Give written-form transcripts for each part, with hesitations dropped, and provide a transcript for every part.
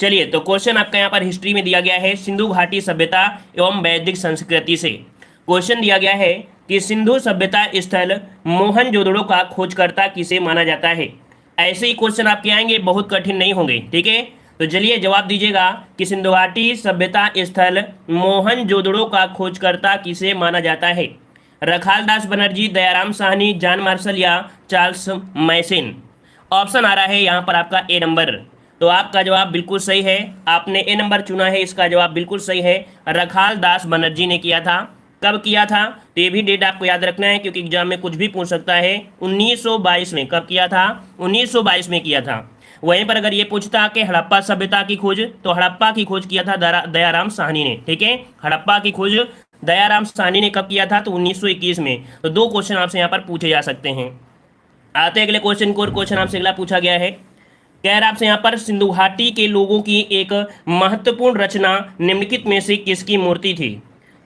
चलिए, तो क्वेश्चन आपका यहाँ पर हिस्ट्री में दिया गया है, सिंधु घाटी सभ्यता एवं वैदिक संस्कृति से क्वेश्चन दिया गया है कि सिंधु सभ्यता स्थल मोहनजोदड़ो का खोजकर्ता किसे माना जाता है। ऐसे ही क्वेश्चन आपके आएंगे, बहुत कठिन नहीं होंगे, ठीक है। तो चलिए जवाब दीजिएगा कि सिंधु घाटी सभ्यता स्थल मोहनजोदड़ो का खोजकर्ता किसे माना जाता है। रखालदास बनर्जी, दयाराम साहनी, जॉन मार्शल या चार्ल्स मैसन। ऑप्शन आ रहा है यहाँ पर आपका ए नंबर। तो आपका जवाब बिल्कुल सही है, आपने ए नंबर चुना है, इसका जवाब बिल्कुल सही है। रखालदास बनर्जी ने किया था। कब किया था, तो ये भी डेट आपको याद रखना है क्योंकि एग्जाम में कुछ भी पूछ सकता है। 1922 में। कब किया था, 1922 में किया था। वहीं पर अगर ये पूछता कि हड़प्पा सभ्यता की खोज, तो हड़प्पा की खोज किया था दयाराम साहनी ने, ठीक है। हड़प्पा की खोज दयाराम साहनी ने कब किया था, तो 1921 में। तो दो क्वेश्चन आपसे यहाँ पर पूछे जा सकते हैं। आते अगले क्वेश्चन को। क्वेश्चन आपसे अगला पूछा गया है, कह रहा आपसे यहाँ पर सिंधु घाटी के लोगों की एक महत्वपूर्ण रचना निम्नलिखित में से किसकी मूर्ति थी।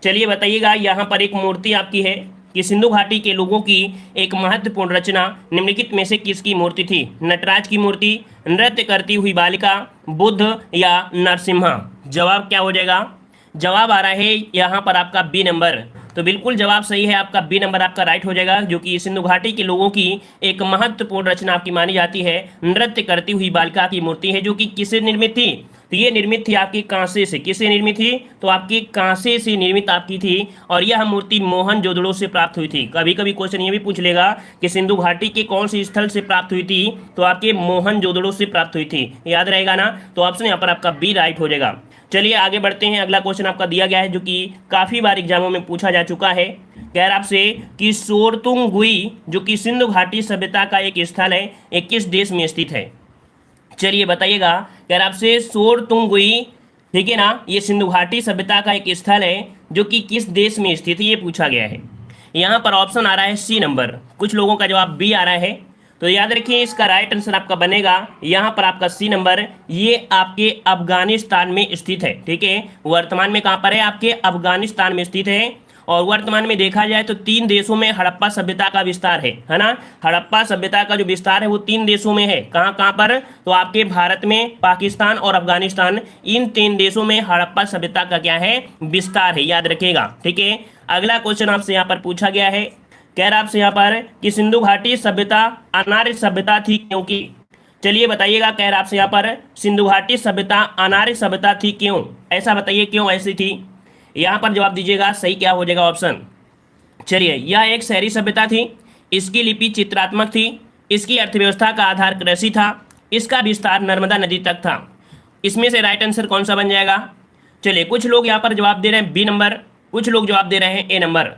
चलिए बताइएगा, यहाँ पर एक मूर्ति आपकी है कि सिंधु घाटी के लोगों की एक महत्वपूर्ण रचना निम्नलिखित में से किसकी मूर्ति थी। नटराज की मूर्ति, नृत्य करती हुई बालिका, बुद्ध या नरसिम्हा। जवाब क्या हो जाएगा, जवाब आ रहा है यहाँ पर आपका बी नंबर। तो बिल्कुल जवाब सही है, आपका बी नंबर आपका राइट हो जाएगा, जो कि सिंधु घाटी के लोगों की एक महत्वपूर्ण रचना आपकी मानी जाती है। नृत्य करती हुई बालिका की मूर्ति है, जो कि किससे निर्मित थी, तो ये निर्मित थी आपकी कांसे से। किससे निर्मित थी, तो आपकी कांसे से निर्मित आपकी थी, और यह मूर्ति मोहनजोदड़ो से प्राप्त हुई थी। कभी कभी क्वेश्चन ये भी पूछ लेगा कि सिंधु घाटी के कौन से स्थल से प्राप्त हुई थी, तो आपके मोहनजोदड़ो से प्राप्त हुई थी, याद रहेगा ना। तो ऑप्शन यहाँ पर आपका बी राइट हो जाएगा। चलिए आगे बढ़ते हैं। अगला क्वेश्चन आपका दिया गया है, जो कि काफी बार एग्जामों में पूछा जा चुका है। कह रहा आपसे कि सोरतुंगुई, जो कि सिंधु घाटी सभ्यता का एक स्थल है, एक किस देश में स्थित है। चलिए बताइएगा, कह रहा आपसे सोरतुंगुई, ठीक है ना, ये सिंधु घाटी सभ्यता का एक स्थल है जो कि किस देश में स्थित है, ये पूछा गया है। यहाँ पर ऑप्शन आ रहा है सी नंबर, कुछ लोगों का जवाब बी आ रहा है। तो याद रखिए, इसका राइट आंसर आपका बनेगा यहाँ पर आपका सी नंबर। ये आपके अफगानिस्तान में स्थित है, ठीक है। वर्तमान में कहाँ पर है, आपके अफगानिस्तान में स्थित है। और वर्तमान में देखा जाए तो 3 देशों में हड़प्पा सभ्यता का विस्तार है ना। हड़प्पा सभ्यता का जो विस्तार है वो 3 देशों में है। कहाँ कहाँ पर, तो आपके भारत में, पाकिस्तान और अफगानिस्तान, इन 3 देशों में हड़प्पा सभ्यता का क्या है, विस्तार है, याद रखिएगा, ठीक है। अगला क्वेश्चन आपसे यहाँ पर पूछा गया है, कह रहा आपसे यहाँ पर कि सिंधु घाटी सभ्यता अनार्य सभ्यता थी क्योंकि। चलिए बताइएगा, कह रहा आपसे यहाँ पर सिंधु घाटी सभ्यता अनार्य सभ्यता थी क्यों, ऐसा बताइए क्यों ऐसी थी। यहाँ पर जवाब दीजिएगा, सही क्या हो जाएगा ऑप्शन। चलिए, यह एक शहरी सभ्यता थी, इसकी लिपि चित्रात्मक थी, इसकी अर्थव्यवस्था का आधार कृषि था, इसका विस्तार नर्मदा नदी तक था। इसमें से राइट आंसर कौन सा बन जाएगा। चलिए, कुछ लोग यहाँ पर जवाब दे रहे हैं बी नंबर, कुछ लोग जवाब दे रहे हैं ए नंबर।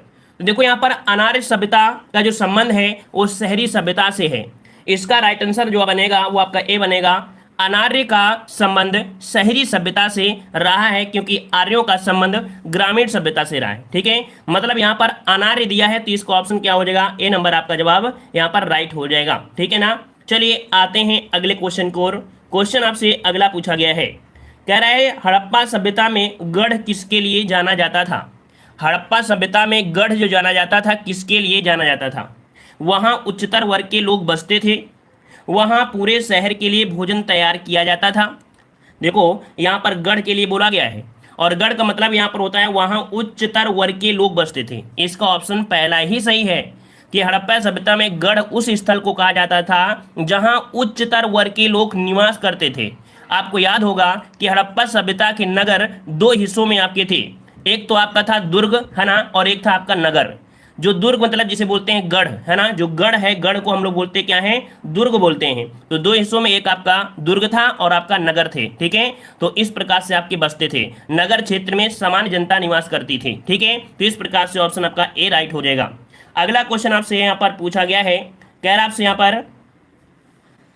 तो देखो यहाँ पर अनार्य सभ्यता का जो संबंध है वो शहरी सभ्यता से है। इसका राइट आंसर जो बनेगा वो आपका ए बनेगा। अनार्य का संबंध शहरी सभ्यता से रहा है क्योंकि आर्यों का संबंध ग्रामीण सभ्यता से रहा है, ठीक है। मतलब यहाँ पर अनार्य दिया है तो इसका ऑप्शन क्या हो जाएगा, ए नंबर आपका जवाब यहाँ पर राइट हो जाएगा, ठीक है ना। चलिए आते हैं अगले क्वेश्चन को। क्वेश्चन आपसे अगला पूछा गया है, कह रहा है हड़प्पा सभ्यता में गढ़ किसके लिए जाना जाता था। हड़प्पा सभ्यता में गढ़ जो जाना जाता था किसके लिए जाना जाता था। वहाँ उच्चतर वर्ग के लोग बसते थे, वहाँ पूरे शहर के लिए भोजन तैयार किया जाता था। देखो यहाँ पर गढ़ के लिए बोला गया है, और गढ़ का मतलब यहाँ पर होता है वहाँ उच्चतर वर्ग के लोग बसते थे। इसका ऑप्शन पहला ही सही है कि हड़प्पा सभ्यता में गढ़ उस स्थल को कहा जाता था जहाँ उच्चतर वर्ग के लोग निवास करते थे। आपको याद होगा कि हड़प्पा सभ्यता के नगर 2 हिस्सों में आपके थे, एक तो आपका था दुर्ग, है ना, और एक था आपका नगर। जो दुर्ग मतलब जिसे बोलते हैं गढ़, है ना, जो गढ़ है, गढ़ को हम लोग बोलते क्या है, दुर्ग बोलते हैं। तो 2 हिस्सों में एक आपका दुर्ग था और आपका नगर थे, ठीक है। तो इस प्रकार से आपके बसते थे, नगर क्षेत्र में सामान्य जनता निवास करती थी, ठीक है। तो इस प्रकार से ऑप्शन आपका ए राइट हो जाएगा। अगला क्वेश्चन आपसे यहाँ पर पूछा गया है, कह रहा आपसे यहाँ पर,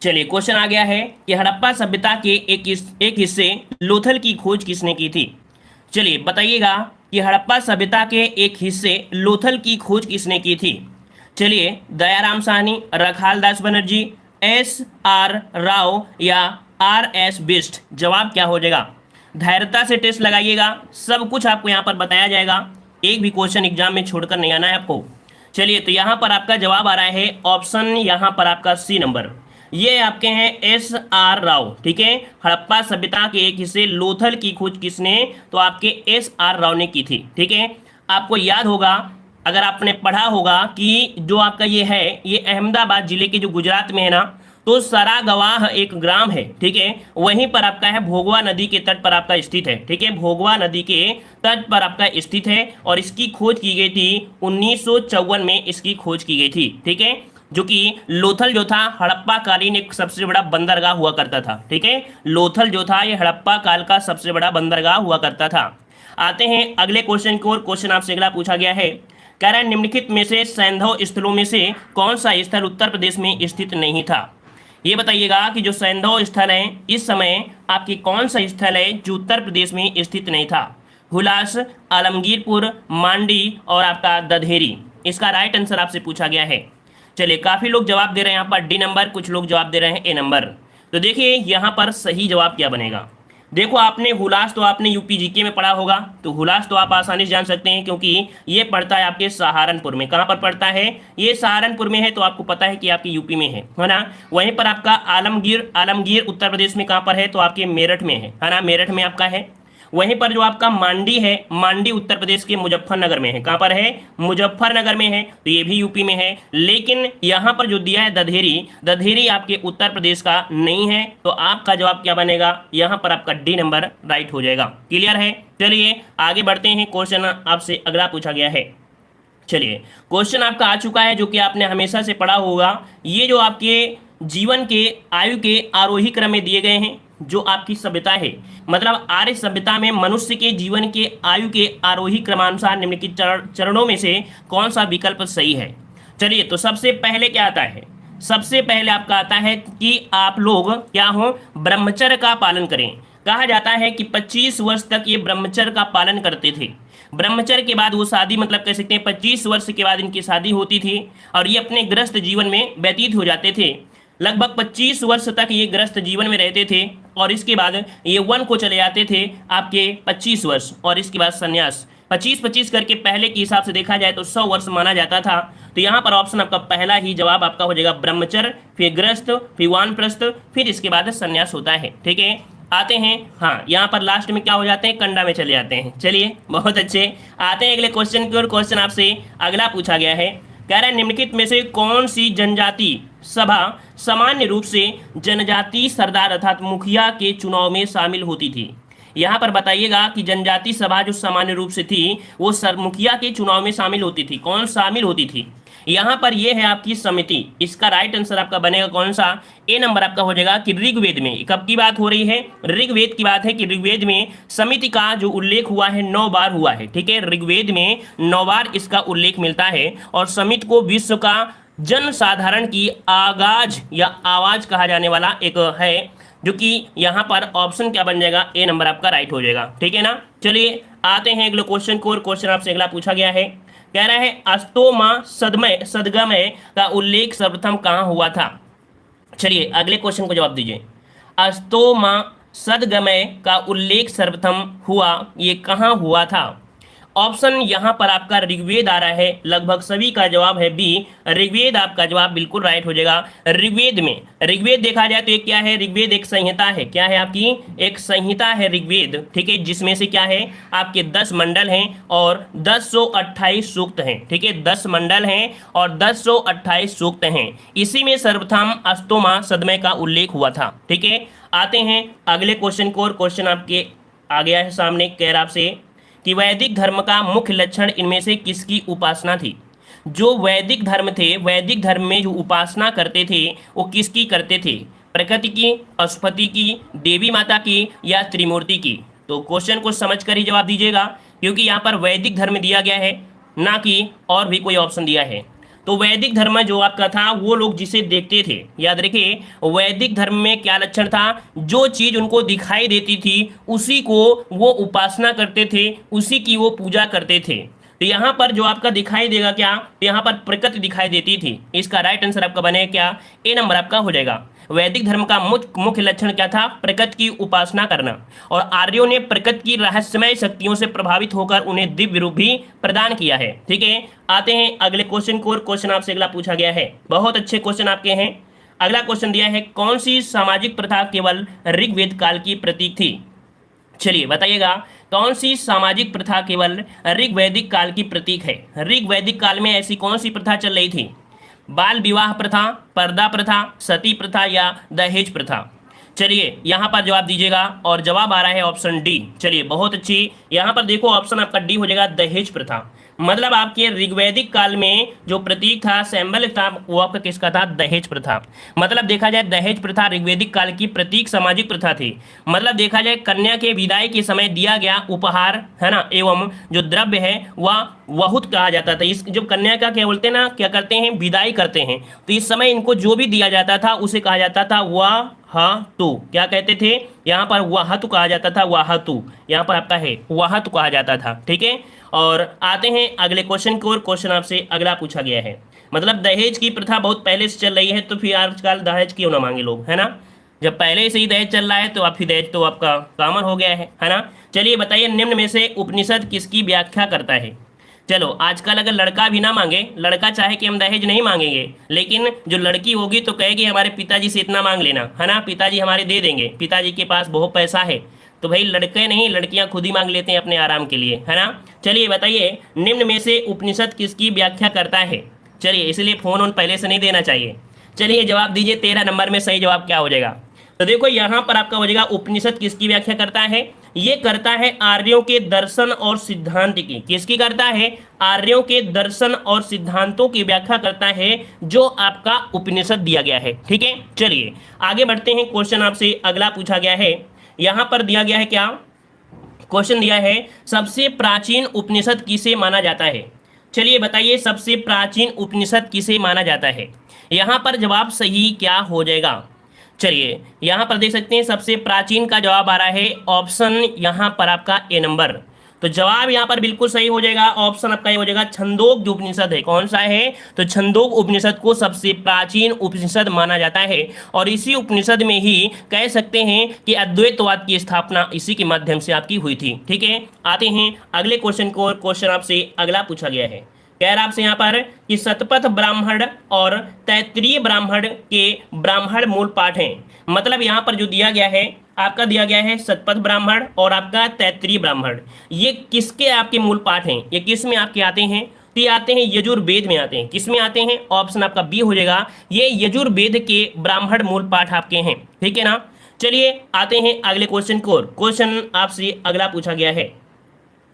चलिए क्वेश्चन आ गया है कि हड़प्पा सभ्यता के एक हिस्से लोथल की खोज किसने की थी। चलिए बताइएगा कि हड़प्पा सभ्यता के एक हिस्से लोथल की खोज किसने की थी। चलिए, दयाराम साहनी, रखालदास बनर्जी, एस.आर. राव या आर.एस. बिष्ट। जवाब क्या हो जाएगा, धैर्यता से टेस्ट लगाइएगा, सब कुछ आपको यहाँ पर बताया जाएगा, एक भी क्वेश्चन एग्जाम में छोड़कर नहीं आना है आपको। चलिए, तो यहाँ पर आपका जवाब आ रहा है ऑप्शन यहाँ पर आपका सी नंबर। ये आपके हैं SR राव, ठीक है। हड़प्पा सभ्यता के एक हिस्से लोथल की खोज किसने, तो आपके SR राव ने की थी, ठीक है। आपको याद होगा, अगर आपने पढ़ा होगा कि जो आपका ये है, ये अहमदाबाद जिले के जो गुजरात में है ना, तो सरागवाह एक ग्राम है, ठीक है। वहीं पर आपका है, भोगवा नदी के तट पर आपका स्थित है, ठीक है। भोगवा नदी के तट पर आपका स्थित है और इसकी खोज की गई थी 1954 में, इसकी खोज की गई थी, ठीक है। जो कि लोथल जो था हड़प्पा कालीन एक सबसे बड़ा बंदरगाह हुआ करता था, ठीक है। लोथल जो था ये हड़प्पा काल का सबसे बड़ा बंदरगाह हुआ करता था। आते हैं अगले क्वेश्चन की ओर। क्वेश्चन आपसे अगला पूछा गया है, कह रहा है निम्नलिखित में से सैंधव स्थलों में से कौन सा स्थल उत्तर प्रदेश में स्थित नहीं था। ये बताइएगा कि जो सैंधव स्थल है इस समय आपकी कौन सा स्थल है जो उत्तर प्रदेश में स्थित नहीं था। हुलास, आलमगीरपुर, मांडी और आपका दधेरी। इसका राइट आंसर आपसे पूछा गया है। चलिए, काफी लोग जवाब दे रहे हैं यहाँ पर डी नंबर, कुछ लोग जवाब दे रहे हैं ए नंबर। तो देखिए यहाँ पर सही जवाब क्या बनेगा। देखो, आपने हुलास तो आपने यूपी जीके में पढ़ा होगा, तो हुलास तो आप आसानी से जान सकते हैं क्योंकि ये पड़ता है आपके सहारनपुर में। कहाँ पर पड़ता है, ये सहारनपुर में है, तो आपको पता है कि आपके यूपी में है ना। वहीं पर आपका आलमगीर उत्तर प्रदेश में कहाँ पर है, तो आपके मेरठ में है ना, मेरठ में आपका है। वहीं पर जो आपका मांडी है, मांडी उत्तर प्रदेश के मुजफ्फरनगर में है। कहाँ पर है, मुजफ्फरनगर में है, तो ये भी यूपी में है। लेकिन यहाँ पर जो दिया है दधेरी, दधेरी आपके उत्तर प्रदेश का नहीं है, तो आपका जवाब क्या बनेगा, यहाँ पर आपका डी नंबर राइट हो जाएगा। क्लियर है। चलिए आगे बढ़ते हैं। क्वेश्चन आपसे अगला पूछा गया है। चलिए, क्वेश्चन आपका आ चुका है जो कि आपने हमेशा से पढ़ा होगा। ये जो आपके जीवन के आयु के आरोही क्रम में दिए गए हैं, जो आपकी सभ्यता है, मतलब आर्य सभ्यता में मनुष्य के जीवन के आयु के आरोही क्रमानुसार निम्नलिखित चरणों में से कौन सा विकल्प सही है। चलिए, तो सबसे पहले क्या आता है, सबसे पहले आपका आता है कि आप लोग क्या हो, ब्रह्मचर्य का पालन करें। कहा जाता है कि 25 वर्ष तक ये ब्रह्मचर्य का पालन करते थे। ब्रह्मचर्य के बाद वो शादी, मतलब कह सकते हैं 25 वर्ष के बाद इनकी शादी होती थी और ये अपने गृहस्थ जीवन में व्यतीत हो जाते थे। लगभग 25 वर्ष तक ये गृहस्थ जीवन में रहते थे और इसके बाद ये वन को चले जाते थे आपके 25 वर्ष, और इसके बाद संन्यास। 25-25 करके पहले के हिसाब से देखा जाए तो 100 वर्ष माना जाता था। तो यहाँ पर ऑप्शन आपका पहला ही जवाब आपका हो जाएगा, ब्रह्मचर्य, फिर गृहस्थ, फिर वानप्रस्थ, फिर इसके बाद संन्यास होता है, ठीक है। आते हैं, हाँ, यहाँ पर लास्ट में क्या हो जाते हैं, कंडा में चले जाते हैं। चलिए, बहुत अच्छे। आते हैं अगले क्वेश्चन की ओर। क्वेश्चन आपसे अगला पूछा गया है, कह रहा है निम्नलिखित में से कौन सी जनजाति सभा सामान्य रूप से जनजाति सरदार अर्थात मुखिया के चुनाव में शामिल होती थी। यहाँ पर बताइएगा कि जनजाति सभा जो सामान्य रूप से थी वो मुखिया के चुनाव में शामिल होती थी। कौन शामिल होती थी, यहाँ पर ये है आपकी समिति। इसका राइट आंसर आपका बनेगा कौन सा, ए नंबर आपका हो जाएगा कि ऋग्वेद में। कब की बात हो रही है, ऋग्वेद की बात है कि ऋग्वेद में समिति का जो उल्लेख हुआ है 9 बार हुआ है, ठीक है। ऋग्वेद में 9 बार इसका उल्लेख मिलता है और समिति को विश्व का जन साधारण की आगाज या आवाज कहा जाने वाला एक है, जो कि यहाँ पर ऑप्शन क्या बन जाएगा, ए नंबर आपका राइट हो जाएगा, ठीक है ना। चलिए आते हैं अगले क्वेश्चन को। क्वेश्चन आपसे अगला पूछा गया है, कह रहा है अस्तोमा सदगमय का उल्लेख सर्वप्रथम कहाँ हुआ था। चलिए अगले क्वेश्चन को जवाब दीजिए। अस्तोमा सदगमय का उल्लेख सर्वप्रथम हुआ, ये कहाँ हुआ था। ऑप्शन यहाँ पर आपका ऋग्वेद आ रहा है, लगभग सभी का जवाब है बी, ऋग्वेद आपका जवाब बिल्कुल राइट हो जाएगा। ऋग्वेद में, ऋग्वेद देखा जाए तो ये क्या है, ऋग्वेद एक संहिता है। क्या है आपकी, एक संहिता है ऋग्वेद, ठीक है, जिसमें से क्या है आपके 10 मंडल हैं और 1028 सूक्त हैं, ठीक है। 10 मंडल हैं और 1028 सूक्त हैं। इसी में सर्वप्रथम अस्तोमा सदमय का उल्लेख हुआ था, ठीक है। आते हैं अगले क्वेश्चन को, और क्वेश्चन आपके आ गया है सामने, कह रहा आपसे कि वैदिक धर्म का मुख्य लक्षण इनमें से किसकी उपासना थी। जो वैदिक धर्म थे, वैदिक धर्म में जो उपासना करते थे वो किसकी करते थे, प्रकृति की, पशुपति की, देवी माता की या त्रिमूर्ति की। तो क्वेश्चन को समझ कर ही जवाब दीजिएगा, क्योंकि यहाँ पर वैदिक धर्म दिया गया है, ना कि और भी कोई ऑप्शन दिया है। तो वैदिक धर्म जो आपका था वो लोग जिसे देखते थे, याद रखिए वैदिक धर्म में क्या लक्षण था, जो चीज उनको दिखाई देती थी उसी को वो उपासना करते थे, उसी की वो पूजा करते थे। तो यहाँ पर जो आपका दिखाई देगा क्या, तो यहाँ पर प्रकृति दिखाई देती थी। इसका राइट आंसर आपका बनेगा क्या, ए नंबर आपका हो जाएगा। वैदिक धर्म का मुख्य लक्षण क्या था, प्रकृति की उपासना करना, और आर्यों ने प्रकृति की रहस्यमय शक्तियों से प्रभावित होकर उन्हें दिव्य रूप भी प्रदान किया है, ठीक है। आते हैं अगले क्वेश्चन को, और क्वेश्चन आपसे अगला पूछा गया है, बहुत अच्छे क्वेश्चन आपके हैं। अगला क्वेश्चन दिया है, कौन सी सामाजिक प्रथा केवल ऋग्वेद काल की प्रतीक थी? चलिए बताइएगा, कौन सी सामाजिक प्रथा केवल ऋग्वैदिक काल की प्रतीक है? ऋग्वैदिक काल में ऐसी कौन सी प्रथा चल रही थी? बाल विवाह प्रथा, पर्दा प्रथा, सती प्रथा या दहेज प्रथा? चलिए यहाँ पर जवाब दीजिएगा और जवाब आ रहा है ऑप्शन डी। चलिए बहुत अच्छी, यहाँ पर देखो ऑप्शन आपका डी हो जाएगा, दहेज प्रथा। मतलब आपके ऋग्वैदिक काल में जो प्रतीक था, सिंबल था, वो आपका किसका था? दहेज प्रथा। मतलब देखा जाए दहेज प्रथा ऋग्वैदिक काल की प्रतीक सामाजिक प्रथा थी। मतलब देखा जाए कन्या के विदाई के समय दिया गया उपहार है ना, एवं जो द्रव्य है वह वहुत कहा जाता था। इस जब कन्या का क्या बोलते हैं ना, क्या करते हैं, विदाई करते हैं, तो इस समय इनको जो भी दिया जाता था उसे कहा जाता था वह तु। क्या कहते थे? यहाँ पर वाहतु कहा जाता था, वाहतु। यहाँ पर आपका है वाहतु कहा जाता था। ठीक है, और आते हैं अगले क्वेश्चन की ओर। क्वेश्चन आपसे अगला पूछा गया है, मतलब दहेज की प्रथा बहुत पहले से चल रही है, तो फिर आजकल दहेज क्यों ना मांगे लोग, है ना? जब पहले से ही दहेज चल रहा है तो अब फिर दहेज तो आपका कॉमन हो गया है ना? चलिए बताइए, निम्न में से उपनिषद किसकी व्याख्या करता है? चलो आजकल अगर लड़का भी ना मांगे, लड़का चाहे कि हम दहेज नहीं मांगेंगे, लेकिन जो लड़की होगी तो कहेगी हमारे पिताजी से इतना मांग लेना, है ना, पिताजी हमारे दे देंगे, पिताजी के पास बहुत पैसा है। तो भाई लड़के नहीं, लड़कियां खुद ही मांग लेते हैं अपने आराम के लिए, है ना? चलिए बताइए, निम्न में से उपनिषद किसकी व्याख्या करता है? चलिए इसलिए फोन पहले से नहीं देना चाहिए। चलिए जवाब दीजिए, 13 नंबर में सही जवाब क्या हो जाएगा? तो देखो यहाँ पर आपका हो जाएगा, उपनिषद किसकी व्याख्या करता है? ये करता है आर्यों के दर्शन और सिद्धांत की। किसकी करता है? आर्यों के दर्शन और सिद्धांतों की व्याख्या करता है, जो आपका उपनिषद दिया गया है। ठीक है, चलिए आगे बढ़ते हैं। क्वेश्चन आपसे अगला पूछा गया है, यहाँ पर दिया गया है क्या? क्वेश्चन दिया है, सबसे प्राचीन उपनिषद किसे माना जाता है? चलिए बताइए, सबसे प्राचीन उपनिषद किसे माना जाता है? यहाँ पर जवाब सही क्या हो जाएगा? चलिए यहाँ पर देख सकते हैं, सबसे प्राचीन का जवाब आ रहा है ऑप्शन यहाँ पर आपका ए नंबर। तो जवाब यहाँ पर बिल्कुल सही हो जाएगा, ऑप्शन आपका ये हो जाएगा, छंदोग जो उपनिषद है। कौन सा है? तो छंदोग उपनिषद को सबसे प्राचीन उपनिषद माना जाता है, और इसी उपनिषद में ही कह सकते हैं कि अद्वैतवाद की स्थापना इसी के माध्यम से आपकी हुई थी। ठीक है, आते हैं अगले क्वेश्चन को। क्वेश्चन आपसे अगला पूछा गया है, कह रहा आपसे यहाँ पर कि शतपथ ब्राह्मण और तैत्तिरीय ब्राह्मण के ब्राह्मण मूल पाठ हैं। मतलब यहाँ पर जो दिया गया है, आपका दिया गया है शतपथ ब्राह्मण और आपका तैत्तिरीय ब्राह्मण, ये किसके आपके मूल पाठ हैं? ये किस में आपके आते हैं? तो ये आते हैं यजुर्वेद में आते हैं। किस में आते हैं? ऑप्शन आपका बी हो जाएगा, ये यजुर्वेद के ब्राह्मण मूल पाठ आपके हैं। ठीक है ना? चलिए आते हैं अगले क्वेश्चन को। क्वेश्चन आपसे अगला पूछा गया है,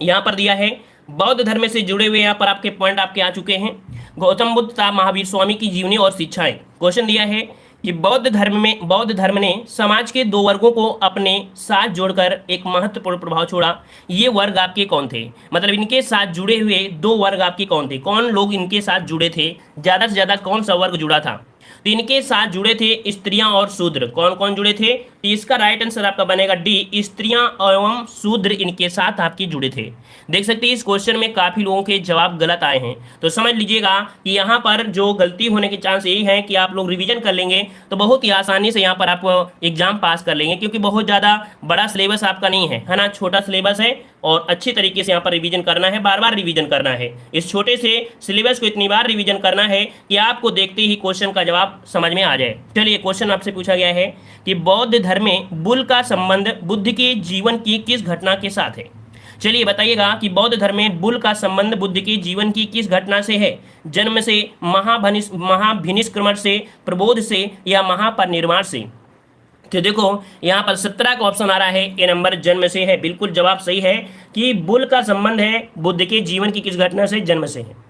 यहाँ पर दिया है बौद्ध धर्म से जुड़े हुए, यहाँ पर आपके पॉइंट आपके आ चुके हैं, गौतम बुद्ध तथा महावीर स्वामी की जीवनी और शिक्षाएं। क्वेश्चन दिया है कि बौद्ध धर्म ने समाज के दो वर्गों को अपने साथ जोड़कर एक महत्वपूर्ण प्रभाव छोड़ा। ये वर्ग आपके कौन थे? मतलब इनके साथ जुड़े हुए दो वर्ग आपके कौन थे? कौन लोग इनके साथ जुड़े थे? ज़्यादा से ज़्यादा कौन सा वर्ग जुड़ा था? तो इनके साथ जुड़े थे स्त्रियां और शूद्र। कौन कौन जुड़े थे? तो इसका राइट आंसर आपका बनेगा डी, स्त्रियां एवं शूद्र इनके साथ आपके जुड़े थे। देख सकते हैं इस क्वेश्चन में काफी लोगों के जवाब गलत आए हैं, तो समझ लीजिएगा कि यहाँ पर जो गलती होने के चांस यही है कि आप लोग रिवीजन कर लेंगे तो बहुत ही आसानी से यहाँ पर आप एग्जाम पास कर लेंगे, क्योंकि बहुत ज़्यादा बड़ा सिलेबस आपका नहीं है ना, छोटा सिलेबस है, और अच्छी तरीके से यहाँ पर रिवीजन करना है, बार बार रिवीजन करना है। इस छोटे से सिलेबस को इतनी बार रिवीजन करना है कि आपको देखते ही क्वेश्चन का जवाब समझ में आ जाए। चलिए क्वेश्चन आपसे पूछा गया है कि बौद्ध धर्म में बुल का संबंध बुद्ध के जीवन की किस घटना के साथ है? चलिए बताइएगा कि बौद्ध धर्म में बुल का संबंध बुद्ध के जीवन की किस घटना से है? जन्म से, महाभिनिष्क्रमण से, प्रबोध से, या महापरिनिर्वाण से? तो देखो यहाँ पर 17 का ऑप्शन आ रहा है, ए नंबर, जन्म से है। बिल्कुल जवाब सही है कि बुल का संबंध है बुद्ध के जीवन की किस घटना से? जन्म से है।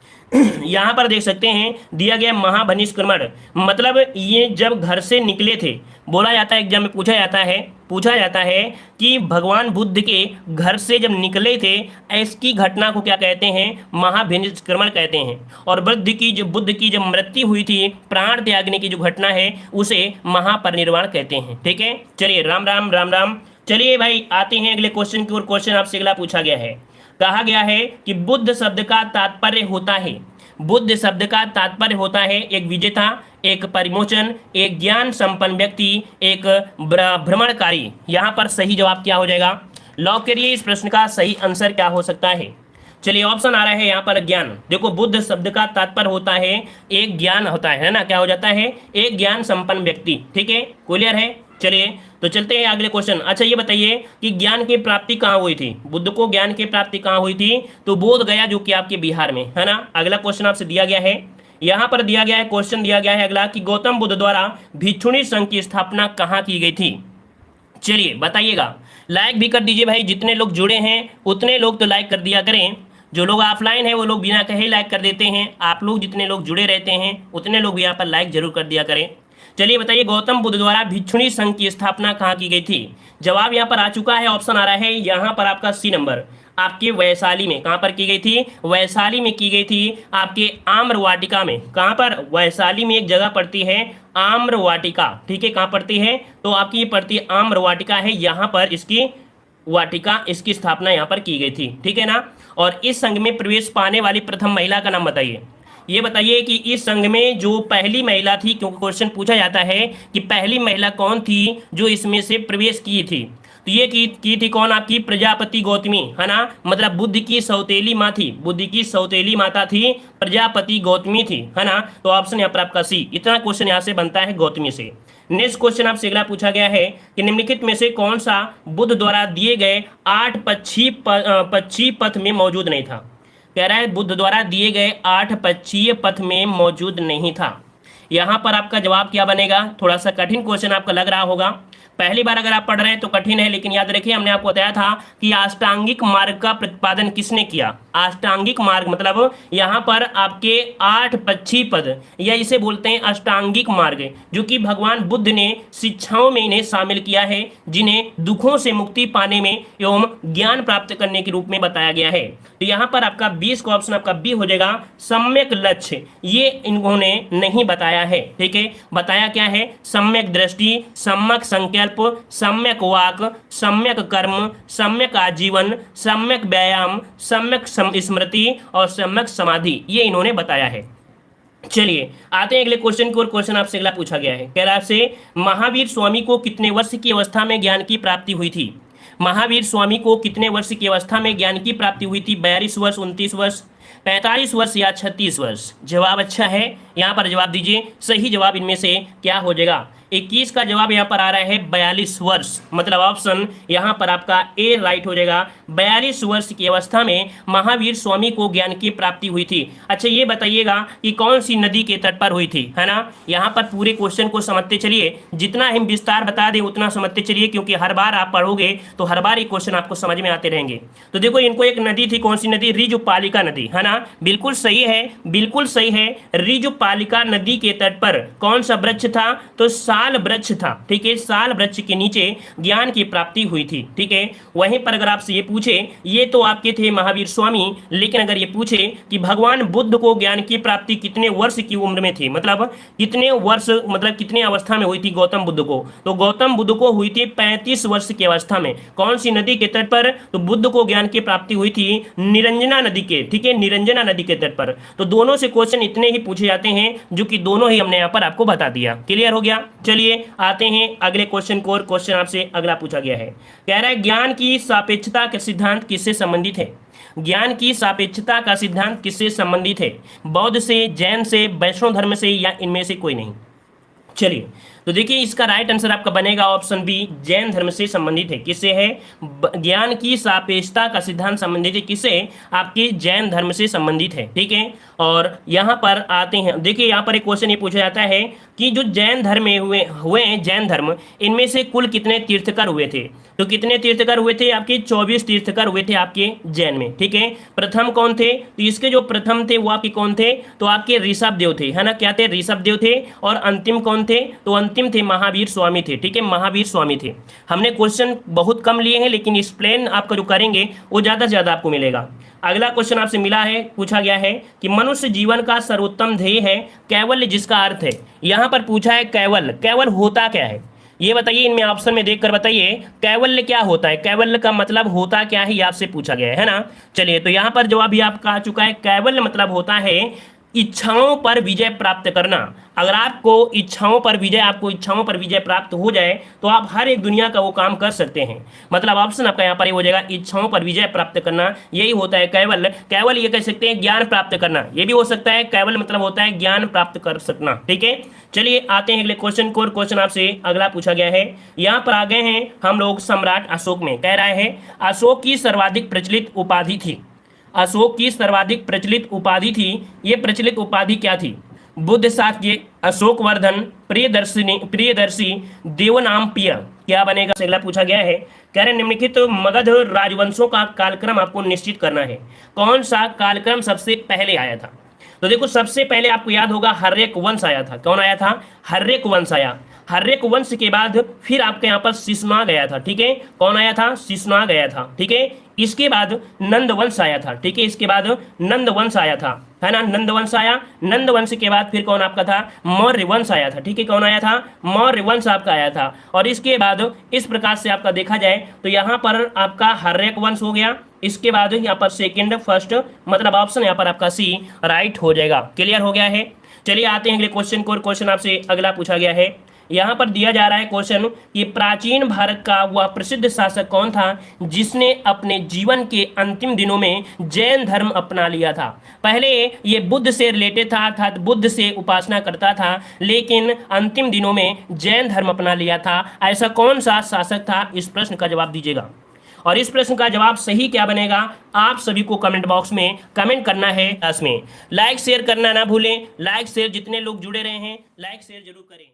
यहाँ पर देख सकते हैं दिया गया महाभिनिष्क्रमण, मतलब ये जब घर से निकले थे, बोला जाता है एग्जाम में पूछा जाता है कि भगवान बुद्ध के घर से जब निकले थे, इसकी घटना को क्या कहते हैं? महाभिनिष्क्रमण कहते हैं। और बुद्ध की जब मृत्यु हुई थी, प्राण त्यागने की जो घटना है, उसे महापरिनिर्वाण कहते हैं। ठीक है, चलिए राम राम राम राम। चलिए भाई आते हैं अगले क्वेश्चन की ओर। क्वेश्चन आपसे अगला पूछा गया है, कहा गया है कि बुद्ध शब्द का तात्पर्य होता है, बुद्ध शब्द का तात्पर्य होता है एक विजेता, एक परिमोचन, एक ज्ञान संपन्न व्यक्ति, एक भ्रमणकारी। यहाँ पर सही जवाब क्या हो जाएगा? लॉक करिए, इस प्रश्न का सही आंसर क्या हो सकता है? चलिए ऑप्शन आ रहा है यहाँ पर ज्ञान। देखो बुद्ध शब्द का तात्पर्य होता है एक ज्ञान होता है ना, क्या हो जाता है, एक ज्ञान संपन्न व्यक्ति। ठीक है, क्लियर है। चलिए तो चलते हैं अगले क्वेश्चन। अच्छा ये बताइए कि ज्ञान की प्राप्ति कहाँ हुई थी, बुद्ध को ज्ञान की प्राप्ति कहाँ हुई थी, तो बोध गया जो कि आपके बिहार में है ना। अगला क्वेश्चन आपसे दिया गया है, यहाँ पर दिया गया है, क्वेश्चन दिया गया है अगला कि गौतम बुद्ध द्वारा भिक्षुणी संघ की स्थापना कहाँ की गई थी। चलिए बताइएगा, लाइक भी कर दीजिए भाई, जितने लोग जुड़े हैं उतने लोग तो लाइक कर दिया करें। जो लोग ऑफलाइन है वो लोग बिना कहे लाइक कर देते हैं, आप लोग जितने लोग जुड़े रहते हैं उतने लोग यहाँ पर लाइक जरूर कर दिया करें। चलिए बताइए गौतम बुद्ध द्वारा भिक्षुणी संघ की स्थापना कहाँ की गई थी। जवाब यहाँ पर आ चुका है, ऑप्शन आ रहा है यहाँ पर आपका सी नंबर, आपके वैशाली में। कहाँ पर की गई थी, वैशाली में की गई थी, आपके आम्र वाटिका में। कहाँ पर, वैशाली में एक जगह पड़ती है आम्र वाटिका। ठीक है, कहाँ पड़ती है, तो आपकी पड़ती आम्र वाटिका है, यहाँ पर इसकी वाटिका, इसकी स्थापना यहाँ पर की गई थी। ठीक है ना। और इस संघ में प्रवेश पाने वाली प्रथम महिला का नाम बताइए। ये बताइए कि इस संघ में जो पहली महिला थी, क्योंकि क्वेश्चन पूछा जाता है कि पहली महिला कौन थी जो इसमें से प्रवेश की थी, तो ये की थी कौन, आपकी प्रजापति गौतमी है ना। मतलब बुद्ध की सौतेली माँ थी, बुद्ध की सौतेली माता थी, प्रजापति गौतमी थी है ना। तो ऑप्शन यहाँ पर आपका सी। इतना क्वेश्चन यहाँ से बनता है गौतमी से। नेक्स्ट क्वेश्चन आपसे अगला पूछा गया है कि निम्नलिखित में से कौन सा बुद्ध द्वारा दिए गए 8 पक्षी पथ में मौजूद नहीं था। कह रहा है बुद्ध द्वारा दिए गए 8 पक्षीय पथ में मौजूद नहीं था। यहाँ पर आपका जवाब क्या बनेगा, थोड़ा सा कठिन क्वेश्चन आपका लग रहा होगा, पहली बार अगर आप पढ़ रहे हैं तो कठिन है, लेकिन याद रखिए हमने आपको बताया था कि अष्टांगिक मार्ग का प्रतिपादन किसने किया। अष्टांगिक मार्ग मतलब यहाँ पर आपके 8 पक्षी पद, या इसे बोलते हैं अष्टांगिक मार्ग, जो कि भगवान बुद्ध ने शिक्षाओं में इन्हें शामिल किया है, जिन्हें दुखों से मुक्ति पाने में एवं ज्ञान प्राप्त करने के रूप में बताया गया है। तो यहाँ पर आपका 20 का ऑप्शन आपका बी हो जाएगा, सम्यक लक्ष्य, ये इन्होंने नहीं बताया है। ठीक है, बताया क्या है, सम्यक दृष्टि, सम्यक संकल्प, सम्यक वाक, सम्यक कर्म, सम्यक आजीवन, सम्यक व्यायाम, सम्यक स्मृति और सम्यक समाधि, ये इन्होंने बताया है। चलिए आते हैं अगले क्वेश्चन की ओर। क्वेश्चन आपसे अगला पूछा गया है, कह रहा है आपसे महावीर स्वामी को कितने वर्ष की अवस्था में ज्ञान की प्राप्ति हुई थी। महावीर स्वामी को कितने वर्ष की अवस्था में ज्ञान की प्राप्ति हुई थी, 42 वर्ष, 29 वर्ष, 45 वर्ष या 36 वर्ष। जवाब अच्छा है, यहाँ पर जवाब दीजिए, सही जवाब इनमें से क्या हो जाएगा। 21 का जवाब यहाँ पर आ रहा है 42 वर्ष, मतलब ऑप्शन यहाँ पर आपका ए राइट हो जाएगा। 42 वर्ष की अवस्था में महावीर स्वामी को ज्ञान की प्राप्ति हुई थी। अच्छा ये बताइएगा कि कौन सी नदी के तट पर हुई थी, है ना। यहाँ पर पूरे क्वेश्चन को समझते चलिए, जितना हम विस्तार बता दें उतना समझते चलिए, क्योंकि हर बार आप पढ़ोगे तो हर बार ये क्वेश्चन आपको समझ में आते रहेंगे। तो देखो इनको एक नदी थी, कौन सी नदी, ऋजुपालिका नदी, है ना। बिल्कुल सही है, बिल्कुल सही है। ऋजुपालिका नदी के तट पर कौन सा वृक्ष था, तो साल वृक्ष था। ठीक है, साल वृक्ष के नीचे ज्ञान की प्राप्ति हुई थी। ठीक है, वहीं पर अगर आपसे ये पूछे, ये तो आपके थे महावीर स्वामी, लेकिन अगर ये पूछे कि भगवान बुद्ध को ज्ञान की प्राप्ति कितने वर्ष की उम्र में थी, मतलब कितने वर्ष, मतलब कितने अवस्था में हुई थी गौतम बुद्ध को, तो गौतम बुद्ध को हुई थी 35 वर्ष की अवस्था में। कौन सी नदी के तट पर, तो बुद्ध को ज्ञान की प्राप्ति हुई थी निरंजना नदी के, ठीक है, निरंजना नदी के तट पर। तो दोनों से क्वेश्चन इतने ही पूछे जाते हैं, जो कि दोनों ही हमने यहाँ पर आपको बता दिया। क्लियर हो गया। चलिए आते हैं अगले क्वेश्चन को, और क्वेश्चन आपसे अगला पूछा गया है, कह रहा है ज्ञान की सापेक्षता का सिद्धांत किससे संबंधित है। ज्ञान की सापेक्षता का सिद्धांत किससे संबंधित है, बौद्ध से, जैन से, वैष्णव धर्म से, या इनमें से कोई नहीं। चलिए तो देखिए इसका राइट आंसर आपका बनेगा ऑप्शन बी, जैन धर्म से संबंधित है। किससे है, ज्ञान की सापेक्षता का सिद्धांत संबंधित है, किससे, आपके जैन धर्म से संबंधित है। ठीक है, और यहाँ पर आते हैं, देखिए यहाँ पर एक क्वेश्चन ये पूछा जाता है कि जो जैन धर्म में हुए हैं, जैन धर्म, इनमें से कुल कितने तीर्थकर हुए थे, तो कितने तीर्थकर हुए थे, आपके 24 तीर्थकर हुए थे आपके जैन में। ठीक है, प्रथम कौन थे, तो इसके जो प्रथम थे वो आपके कौन थे, तो आपके ऋषभ देव थे, है ना। क्या थे, ऋषभ देव थे। और अंतिम कौन थे, तो अंतिम थे महावीर स्वामी थे। ठीक है, महावीर स्वामी थे। हमने क्वेश्चन बहुत कम लिए हैं, लेकिन एक्सप्लेन आपका जो करेंगे वो ज़्यादा से ज़्यादा आपको मिलेगा। अगला क्वेश्चन आपसे मिला है, पूछा गया है कि मनुष्य जीवन का सर्वोत्तम ध्येय है कैवल्य, जिसका अर्थ है, यहाँ पर पूछा है कैवल्य, कैवल होता क्या है, ये बताइए, इनमें ऑप्शन में देखकर बताइए कैवल्य क्या होता है, कैवल्य का मतलब होता क्या है, ये आपसे पूछा गया है ना। चलिए तो यहाँ पर जवाब भी आपका आ चुका है, कैवल्य मतलब होता है इच्छाओं पर विजय प्राप्त करना। अगर आपको इच्छाओं पर विजय प्राप्त हो जाए तो आप हर एक दुनिया का वो काम कर सकते हैं। मतलब ऑप्शन आपका यहाँ पर ये हो जाएगा, इच्छाओं पर विजय प्राप्त करना, यही होता है कैवल। कैवल ये कह सकते हैं ज्ञान प्राप्त करना, ये भी हो सकता है। कैवल मतलब होता है ज्ञान प्राप्त कर सकना। ठीक है, चलिए आते हैं अगले क्वेश्चन को। क्वेश्चन आपसे अगला पूछा गया है, यहाँ पर आ गए हैं हम लोग सम्राट अशोक में। कह रहा है अशोक की सर्वाधिक प्रचलित उपाधि थी। अशोक की सर्वाधिक प्रचलित उपाधि थी, ये प्रचलित उपाधि क्या थी? बुद्ध शाक्य, अशोक वर्धन, प्रियदर्शी, देवनामप्रिय। क्या बनेगा? अगला पूछा गया है, कह रहे निम्नलिखित मगध राजवंशों का कालक्रम आपको निश्चित करना है। कौन सा कालक्रम सबसे पहले आया था? तो देखो, सबसे पहले आपको याद होगा हर्यक वंश आया था। कौन आया था? हर्यक वंश आया। हर्यक वंश के बाद फिर आपके यहाँ पर शिशुनाग आया था। ठीक है, कौन आया था? शिशुनाग आया था। ठीक है, इसके बाद नंद वंश आया था। ठीक है, इसके बाद नंद वंश आया था, है ना, नंद वंश आया। नंद वंश के बाद फिर कौन आपका था? मौर्य वंश आया था। ठीक है, कौन आया था? मौर्य वंश आपका आया था। और इसके बाद इस प्रकार से आपका देखा जाए तो यहाँ पर आपका हर्यक वंश हो गया। इसके बाद यहाँ पर सेकंड, फर्स्ट, मतलब ऑप्शन यहाँ पर आपका सी राइट हो जाएगा। क्लियर हो गया है? चलिए आते हैं अगले क्वेश्चन को। क्वेश्चन आपसे अगला पूछा गया है, यहाँ पर दिया जा रहा है क्वेश्चन कि प्राचीन भारत का वह प्रसिद्ध शासक कौन था जिसने अपने जीवन के अंतिम दिनों में जैन धर्म अपना लिया था? पहले ये बुद्ध से रिलेटेड था, अर्थात बुद्ध से उपासना करता था, लेकिन अंतिम दिनों में जैन धर्म अपना लिया था। ऐसा कौन सा शासक था? इस प्रश्न का जवाब दीजिएगा। और इस प्रश्न का जवाब सही क्या बनेगा, आप सभी को कमेंट बॉक्स में कमेंट करना है। इसमें लाइक शेयर करना ना भूलें। लाइक शेयर जितने लोग जुड़े रहे हैं, लाइक शेयर जरूर करें।